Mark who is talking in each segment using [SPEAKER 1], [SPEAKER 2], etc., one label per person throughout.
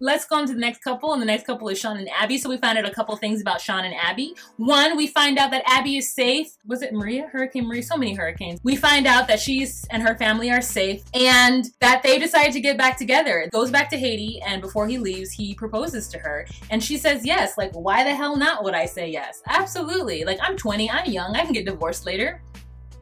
[SPEAKER 1] let's go on to the next couple, and the next couple is Sean and Abby. So we found out a couple things about Sean and Abby. One, we find out that Abby is safe. Was it Maria? Hurricane Maria? So many hurricanes. We find out that she's and her family are safe and that they decided to get back together. It goes back to Haiti, and before he leaves, he proposes to her. And she says yes. Like, why the hell not would I say yes? Absolutely. Like, I'm 20, I'm young, I can get divorced later.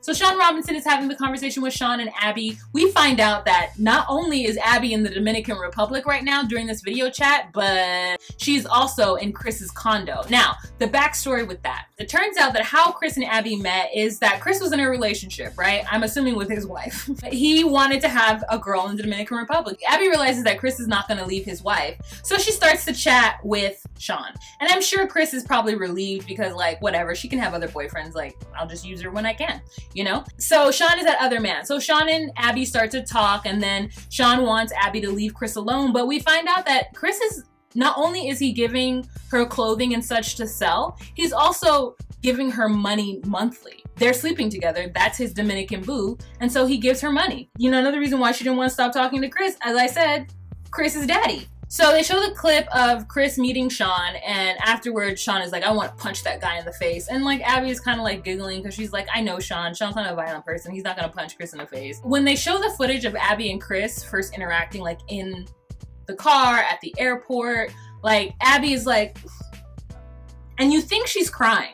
[SPEAKER 1] So Sean Robinson is having the conversation with Sean and Abby. We find out that not only is Abby in the Dominican Republic right now during this video chat, but she's also in Chris's condo. Now, the backstory with that. It turns out that how Chris and Abby met is that Chris was in a relationship, right? I'm assuming with his wife. He wanted to have a girl in the Dominican Republic. Abby realizes that Chris is not gonna leave his wife. So she starts to chat with Sean. And I'm sure Chris is probably relieved because, like, whatever, she can have other boyfriends. Like, I'll just use her when I can. You know? So Sean is that other man. So Sean and Abby start to talk, and then Sean wants Abby to leave Chris alone, but we find out that Chris is, not only is he giving her clothing and such to sell, he's also giving her money monthly. They're sleeping together. That's his Dominican boo, and so he gives her money. You know, another reason why she didn't want to stop talking to Chris, as I said, Chris is daddy. So they show the clip of Chris meeting Sean, and afterwards Sean is like, I want to punch that guy in the face. And like Abby is kind of like giggling because she's like, I know Sean. Sean's not a violent person. He's not going to punch Chris in the face. When they show the footage of Abby and Chris first interacting, like in the car, at the airport, like Abby is like, and you think she's crying.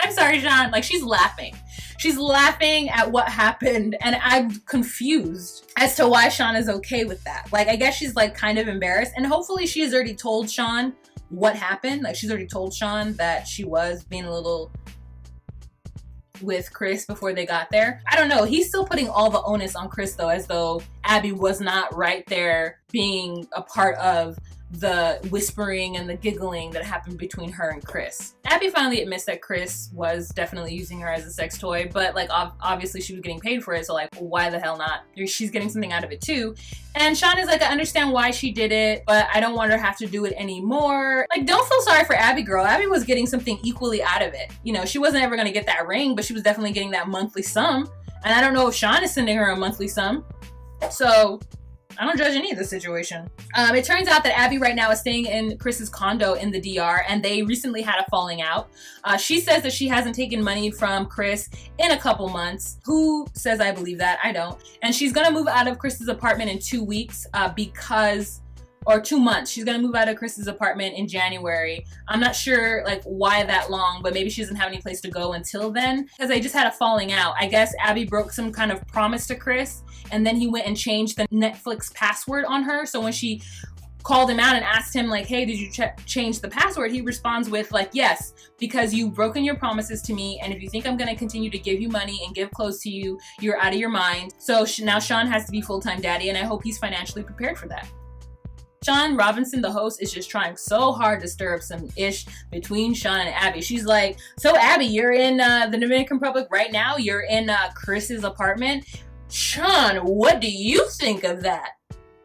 [SPEAKER 1] I'm sorry, Sean. Like, she's laughing. She's laughing at what happened, and I'm confused as to why Sean is okay with that. Like, I guess she's like kind of embarrassed, and hopefully she has already told Sean what happened. Like, she's already told Sean that she was being a little with Chris before they got there. I don't know. He's still putting all the onus on Chris though, as though Abby was not right there being a part of the whispering and the giggling that happened between her and Chris. Abby finally admits that Chris was definitely using her as a sex toy, but like obviously she was getting paid for it, so like why the hell not? She's getting something out of it too. And Sean is like, I understand why she did it, but I don't want her to have to do it anymore. Like, don't feel sorry for Abby, girl. Abby was getting something equally out of it. You know, she wasn't ever gonna get that ring, but she was definitely getting that monthly sum. And I don't know if Sean is sending her a monthly sum. So I don't judge any of the situation. It turns out that Abby right now is staying in Chris's condo in the DR, and they recently had a falling out. She says that she hasn't taken money from Chris in a couple months. Who says I believe that? I don't. And she's gonna move out of Chris's apartment in 2 weeks or 2 months. She's gonna move out of Chris's apartment in January. I'm not sure like why that long, but maybe she doesn't have any place to go until then, because they just had a falling out. I guess Abby broke some kind of promise to Chris, and then he went and changed the Netflix password on her. So when she called him out and asked him like, hey, did you change the password? He responds with like, yes, because you've broken your promises to me, and if you think I'm gonna continue to give you money and give clothes to you, you're out of your mind. So now Sean has to be full-time daddy, and I hope he's financially prepared for that. Sean Robinson, the host, is just trying so hard to stir up some ish between Sean and Abby. She's like, so Abby, you're in the Dominican Republic right now? You're in Chris's apartment? Sean, what do you think of that?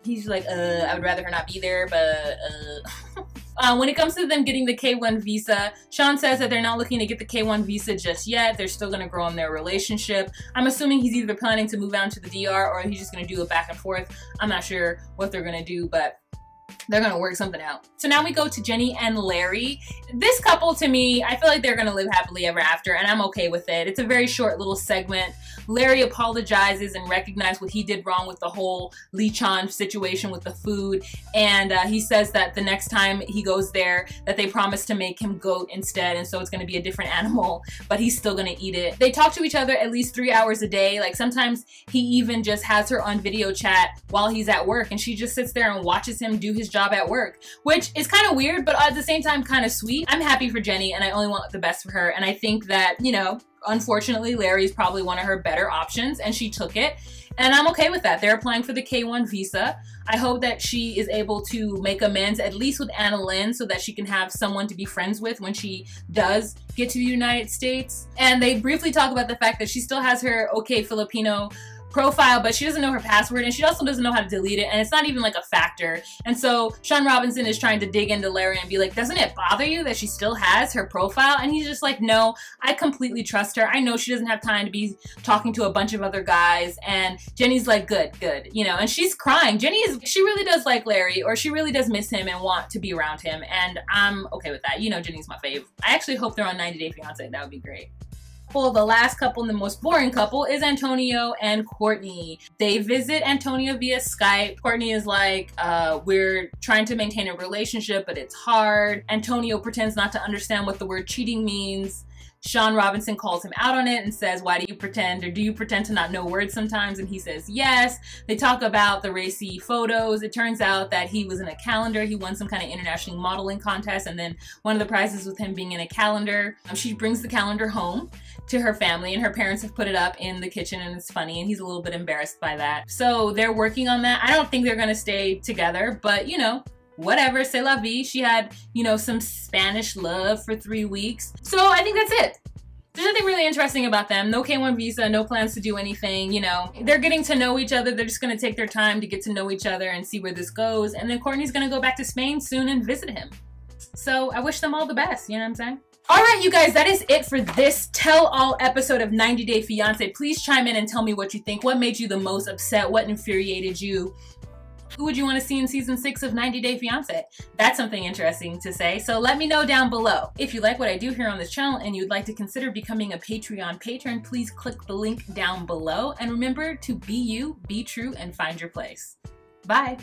[SPEAKER 1] He's like, I would rather her not be there, but when it comes to them getting the K1 visa, Sean says that they're not looking to get the K1 visa just yet. They're still gonna grow in their relationship. I'm assuming he's either planning to move out to the DR or he's just gonna do it back and forth. I'm not sure what they're gonna do, but they're gonna work something out. So now we go to Jenny and Larry. This couple, to me, I feel like they're gonna live happily ever after, and I'm okay with it. It's a very short little segment. Larry apologizes and recognizes what he did wrong with the whole lechon situation with the food, and he says that the next time he goes there that they promise to make him goat instead, and so it's going to be a different animal, but he's still going to eat it. They talk to each other at least 3 hours a day. Like sometimes he even just has her on video chat while he's at work, and she just sits there and watches him do his job at work, which is kind of weird, but at the same time kind of sweet. I'm happy for Jenny, and I only want the best for her, and I think that, you know, unfortunately, Larry's probably one of her better options, and she took it, and I'm okay with that. They're applying for the K1 visa. I hope that she is able to make amends, at least with Anna Lynn, so that she can have someone to be friends with when she does get to the United States. And they briefly talk about the fact that she still has her OK Filipino profile, but she doesn't know her password, and she also doesn't know how to delete it, and it's not even like a factor. And so Sean Robinson is trying to dig into Larry and be like, doesn't it bother you that she still has her profile? And he's just like, no, I completely trust her. I know she doesn't have time to be talking to a bunch of other guys. And Jenny's like, good, you know, and she's crying. She really does like Larry, or she really does miss him and want to be around him, and I'm okay with that. You know, Jenny's my fave. I actually hope they're on 90 Day Fiancé. That would be great. Well, the last couple and the most boring couple is Antonio and Courtney. They visit Antonio via Skype. Courtney is like, we're trying to maintain a relationship, but it's hard. Antonio pretends not to understand what the word cheating means. Sean Robinson calls him out on it and says, why do you pretend, or do you pretend to not know words sometimes? And he says yes. They talk about the racy photos. It turns out that he was in a calendar. He won some kind of international modeling contest, and then one of the prizes with him being in a calendar. She brings the calendar home to her family, and her parents have put it up in the kitchen, and it's funny, and he's a little bit embarrassed by that. So they're working on that. I don't think they're gonna stay together, but you know, whatever, c'est la vie. She had, you know, some Spanish love for 3 weeks. So I think that's it. There's nothing really interesting about them. No K1 visa, no plans to do anything, you know. They're getting to know each other. They're just gonna take their time to get to know each other and see where this goes. And then Courtney's gonna go back to Spain soon and visit him. So I wish them all the best, you know what I'm saying? All right, you guys, that is it for this tell-all episode of 90 Day Fiancé. Please chime in and tell me what you think. What made you the most upset? What infuriated you? Who would you want to see in season 6 of 90 Day Fiancé? That's something interesting to say, so let me know down below. If you like what I do here on this channel and you'd like to consider becoming a Patreon patron, please click the link down below. And remember to be you, be true, and find your place. Bye.